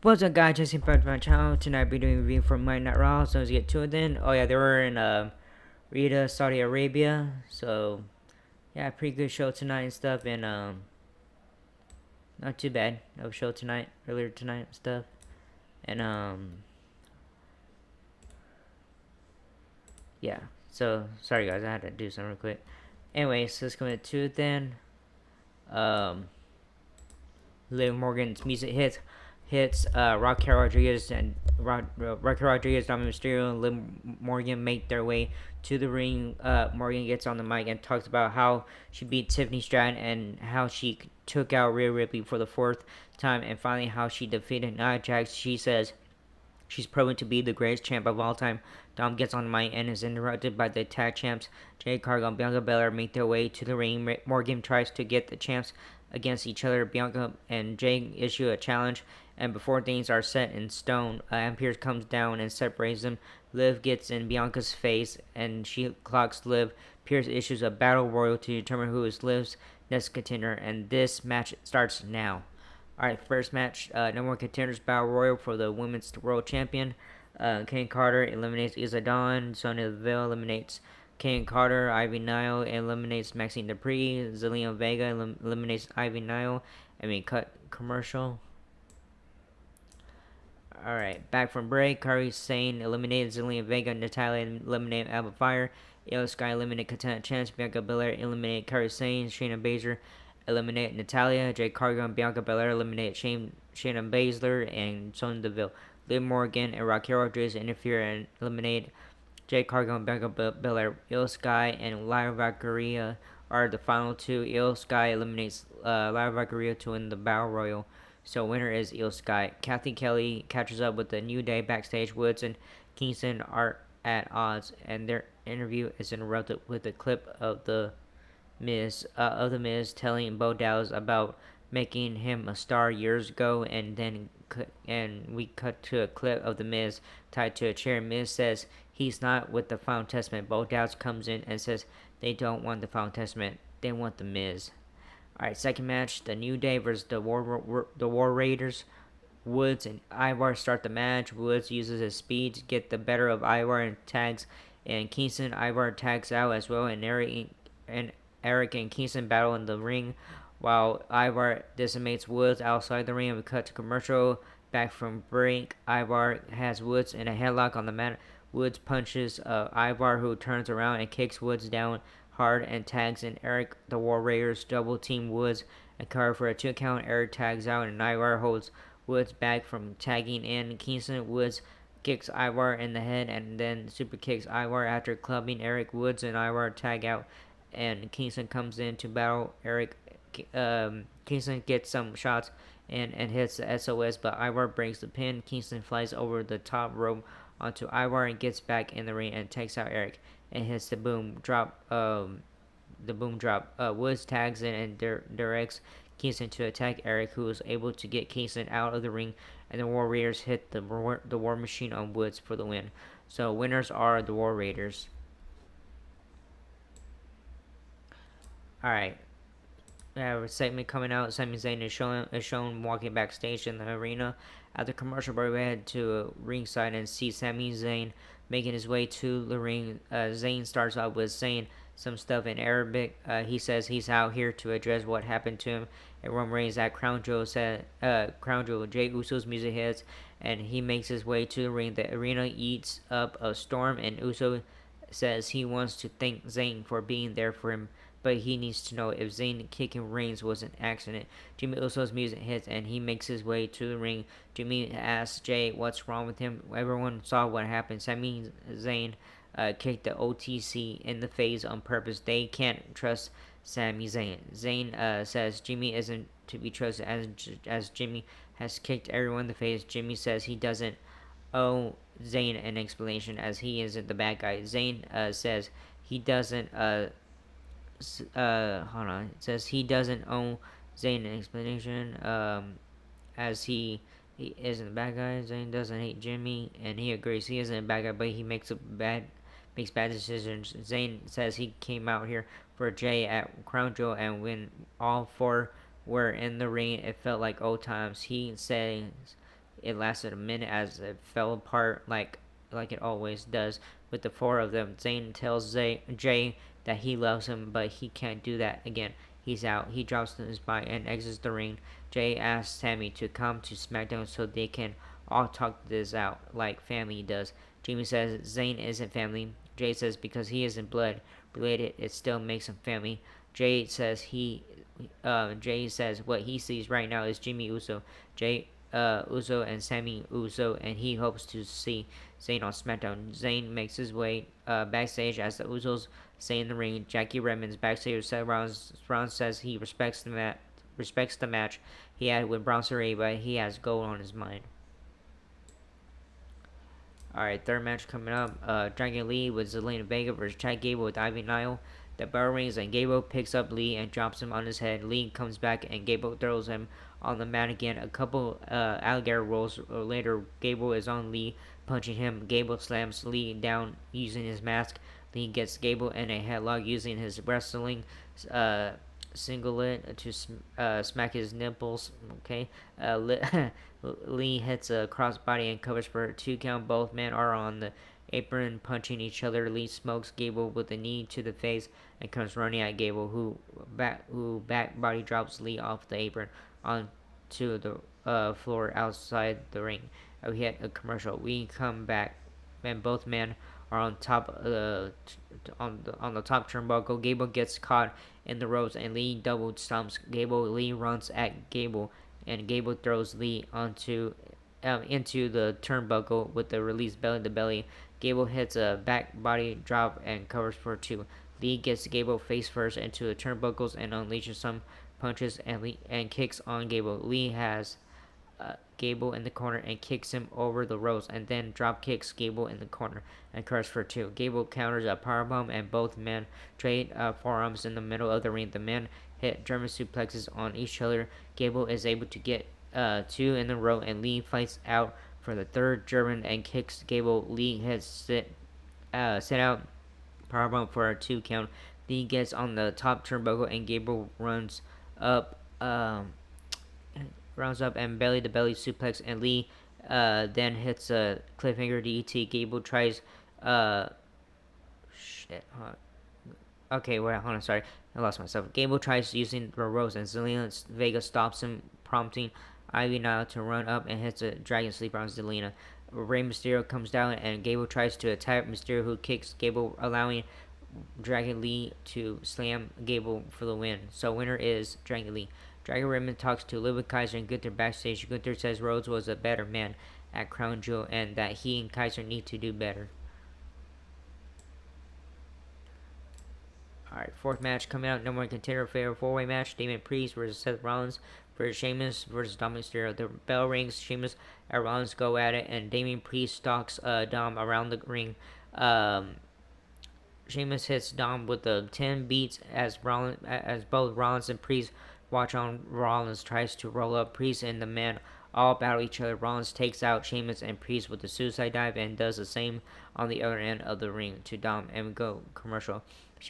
What's up, guys? Just back to my channel. Tonight, I'll be doing a review for Monday Night Raw. So let's get to it then. Oh yeah, they were in Riyadh, Saudi Arabia. So yeah, pretty good show tonight and stuff. And not too bad. No show tonight, earlier tonight and stuff. And yeah. So sorry guys, I had to do something real quick. Anyway, so let's go into it then. Um, Liv Morgan's music hits Raquel Rodriguez and Raquel Rodriguez, Dominic Mysterio, and Liv Morgan make their way to the ring. Morgan gets on the mic and talks about how she beat Tiffany Stratton and how she took out Rhea Ripley for the fourth time, and finally how she defeated Nia Jax. She says she's proven to be the greatest champ of all time. Dom gets on the mic and is interrupted by the tag champs. Jade Cargill and Bianca Belair make their way to the ring. Morgan tries to get the champs against each other. Bianca and Jade issue a challenge, and before things are set in stone, Pierce comes down and separates them. Liv gets in Bianca's face, and she clocks Liv. Pierce issues a battle royal to determine who is Liv's next contender, and this match starts now. Alright, first match, no more contenders battle royal for the women's world champion. Kane Carter eliminates Isa Dawn. Sonya Deville eliminates Kane Carter. Ivy Nile eliminates Maxine Dupree. Zelina Vega eliminates Ivy Nile. Cut commercial. Alright, back from break. Kairi Sane eliminated Zelina Vega. Natalia eliminated Alba Fire. Io Sky eliminated Katana Chance. Bianca Belair eliminated Kairi Sane. Shayna Baszler eliminated Natalia. Jade Cargill and Bianca Belair eliminated Shayna Baszler and Sonya Deville. Liv Morgan and Raquel Rodriguez interfere and eliminate Jade Cargill and Bianca Belair. Io Sky and Lyra Valkyria are the final two. Io Sky eliminates Lyra Valkyria to win the Battle Royal. So winner is Io Sky. Kathy Kelly catches up with the New Day backstage. Woods and Kingston are at odds, and their interview is interrupted with a clip of the Miz telling Bo Dallas about making him a star years ago, and we cut to a clip of the Miz tied to a chair. Miz says he's not with the Final Testament. Bo Dallas comes in and says they don't want the Final Testament, they want the Miz. Alright, second match, the New Day versus the War Raiders. Woods and Ivar start the match. Woods uses his speed to get the better of Ivar and tags, and Kingston. Ivar tags out as well, and Eric and Kingston battle in the ring, while Ivar decimates Woods outside the ring. And we cut to commercial. Back from break, Ivar has Woods in a headlock on the mat. Woods punches Ivar, who turns around and kicks Woods down hard and tags in Eric. The War Raiders double team Woods and cover for a 2 count. Eric tags out and Ivar holds Woods back from tagging in. Kingston. Woods kicks Ivar in the head and then super kicks Ivar after clubbing Eric. Woods and Ivar tag out, and Kingston comes in to battle Eric. Kingston gets some shots and hits the SOS, but Ivar breaks the pin. Kingston flies over the top rope onto Ivar and gets back in the ring and takes out Eric and hits the boom drop. Woods tags in and directs Kingston to attack Eric, who is able to get Kingston out of the ring, and the War Raiders hit the War Machine on Woods for the win. So winners are the War Raiders. Alright. We have a segment coming out. Sami Zayn is shown walking backstage in the arena. At the commercial break, we head to ringside and see Sami Zayn making his way to the ring. Zayn starts off with saying some stuff in Arabic. He says he's out here to address what happened to him. Everyone rings at Crown Jewel. Jey Uso's music hits, and he makes his way to the ring. The arena eats up a storm, and Uso says he wants to thank Zayn for being there for him, but he needs to know if Zayn kicking Reigns was an accident. Jimmy Uso's music hits, and he makes his way to the ring. Jimmy asks Jay what's wrong with him. Everyone saw what happened. Sami Zayn kicked the OTC in the face on purpose. They can't trust Sami Zayn. Zayn says Jimmy isn't to be trusted, as Jimmy has kicked everyone in the face. Jimmy says he doesn't owe Zayn an explanation, as he isn't the bad guy. Zayn says he doesn't hold on. It says he doesn't owe Zayn an explanation, as he isn't the bad guy. Zayn doesn't hate Jimmy, and he agrees he isn't a bad guy, but he makes bad decisions. Zayn says he came out here for Jay at Crown Jewel, and when all four were in the ring, it felt like old times. He says It lasted a minute as it fell apart like it always does with the four of them. Zayn tells Jay that he loves him, but he can't do that again. He's out. He drops his bike and exits the ring. Jay asks Sammy to come to SmackDown so they can all talk this out like family does. Jimmy says Zayn isn't family. Jay says because he isn't blood related, it still makes him family. Jay says what he sees right now is Jimmy Uso, Jay Uso, and Sammy Uso, and he hopes to see Zayn on SmackDown. Zayn makes his way backstage as the Usos stay in the ring. Jackie Redmond's backstage with Seth Rollins. Rollins says he respects the match he had with Braun Strowman, but he has gold on his mind. Alright, third match coming up. Dragon Lee with Zelina Vega versus Chad Gable with Ivy Nile. The bell rings and Gable picks up Lee and drops him on his head. Lee comes back and Gable throws him on the mat again. A couple alligator rolls later, Gable is on Lee, punching him. Gable slams Lee down using his mask. Lee gets Gable in a headlock using his wrestling singlet to smack his nipples. Okay, Lee hits a crossbody and covers for a 2 count. Both men are on the apron punching each other. Lee smokes Gable with a knee to the face and comes running at Gable, who back body drops Lee off the apron onto the floor outside the ring. We hit a commercial. We come back, and both men are on top on the top turnbuckle. Gable gets caught in the ropes, and Lee double stomps Gable. Lee runs at Gable, and Gable throws Lee into the turnbuckle with the release belly to belly. Gable hits a back body drop and covers for 2. Lee gets Gable face first into the turnbuckles and unleashes some punches and kicks on Gable. Lee has Gable in the corner and kicks him over the ropes, and then drop kicks Gable in the corner and covers for 2. Gable counters a powerbomb, and both men trade forearms in the middle of the ring. The men hit German suplexes on each other. Gable is able to get 2 in a row, and Lee fights out for the third German and kicks Gable. Lee hits sit out powerbomb for a 2 count. Lee gets on the top turnbuckle, and Gable up. Runs up and belly to belly suplex, and Lee then hits a cliffhanger DDT. Gable tries. Shit. Okay, wait, hold on, sorry. I lost myself. Gable tries using the ropes, and Zelina Vega stops him, prompting Ivy Nile to run up and hits a dragon sleeper on Zelina. Rey Mysterio comes down, and Gable tries to attack Mysterio, who kicks Gable, allowing Dragon Lee to slam Gable for the win. So winner is Dragon Lee. Dragon Raymond talks to Ludwig Kaiser and Gunther backstage. Gunther says Rhodes was a better man at Crown Jewel and that he and Kaiser need to do better. Alright, fourth match coming out. Number 1 contender favorite 4-way match. Damien Priest versus Seth Rollins versus Sheamus versus Dominic Mysterio. The bell rings. Sheamus and Rollins go at it, and Damien Priest stalks Dom around the ring. Sheamus hits Dom with the 10 beats as both Rollins and Priest watch on. Rollins tries to roll up Priest and the men all battle each other. Rollins takes out Sheamus and Priest with the suicide dive and does the same on the other end of the ring to Dom, and we go commercial.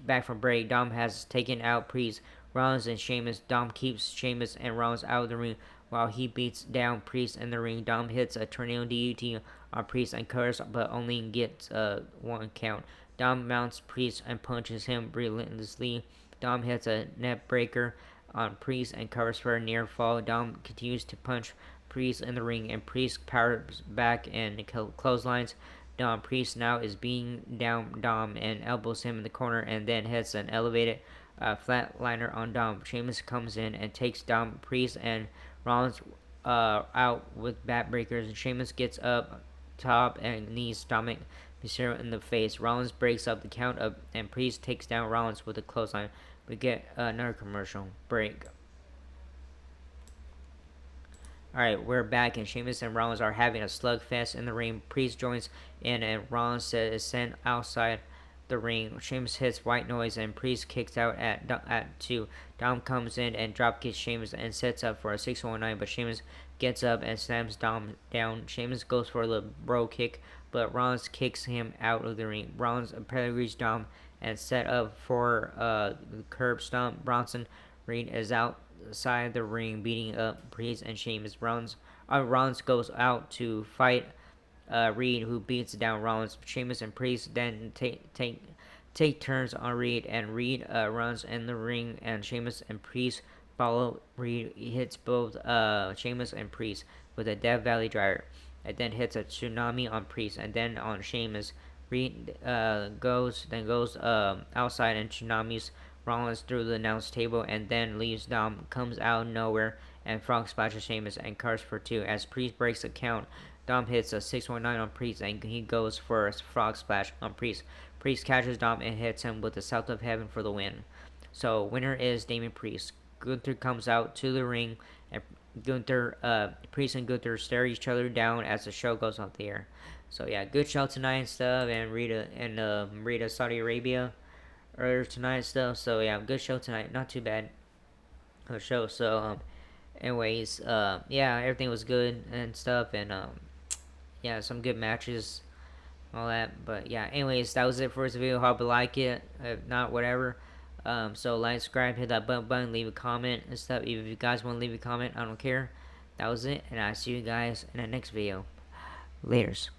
Back from break, Dom has taken out Priest, Rollins, and Sheamus. Dom keeps Sheamus and Rollins out of the ring while he beats down Priest in the ring. Dom hits a tornado DDT on Priest and covers, but only gets 1 count. Dom mounts Priest and punches him relentlessly. Dom hits a net breaker on Priest and covers for a near fall. Dom continues to punch Priest in the ring, and Priest powers back and clotheslines Dom. Priest now is being down Dom and elbows him in the corner, and then hits an elevated flatliner on Dom. Sheamus comes in and takes Dom. Priest and Rollins out with backbreakers, and Sheamus gets up top and knees Dominic Mysterio in the face. Rollins breaks up the count up, and Priest takes down Rollins with a clothesline. We get another commercial break. Alright, we're back, and Sheamus and Rollins are having a slugfest in the ring. Priest joins in, and Rollins is sent outside the ring. Sheamus hits white noise, and Priest kicks out at 2. Dom comes in and dropkicks Sheamus and sets up for a 619, but Sheamus gets up and slams Dom down. Sheamus goes for the bro kick, but Rollins kicks him out of the ring. Rollins pedigrees Dom and set up for the curb stomp. Bronson Reed is outside the ring beating up Priest and Sheamus. Rollins Rollins goes out to fight Reed, who beats down Rollins. Sheamus and Priest then take turns on Reed, and Reed runs in the ring, and Sheamus and Priest follow. Reed hits both Sheamus and Priest with a Death Valley Driver, and then hits a tsunami on Priest, and then on Sheamus. Reed goes outside and tsunamis Rollins through the announce table, and then leaves. Dom comes out of nowhere and frog splashes Sheamus and cars for two. As Priest breaks the count, Dom hits a 619 on Priest, and he goes for a frog splash on Priest. Priest catches Dom and hits him with the South of Heaven for the win. So winner is Damien Priest. Gunther comes out to the ring, and Priest and Gunther stare each other down as the show goes off the air. So yeah, good show tonight and stuff, and Rita Saudi Arabia earlier tonight and stuff. So yeah, good show tonight. Not too bad show. So anyways, yeah, everything was good and stuff, and yeah, some good matches, all that. But yeah, anyways, that was it for this video. Hope you like it. If not, whatever. So like, subscribe, hit that button, leave a comment and stuff. If you guys want to leave a comment, I don't care. That was it, and I'll see you guys in the next video. Laters.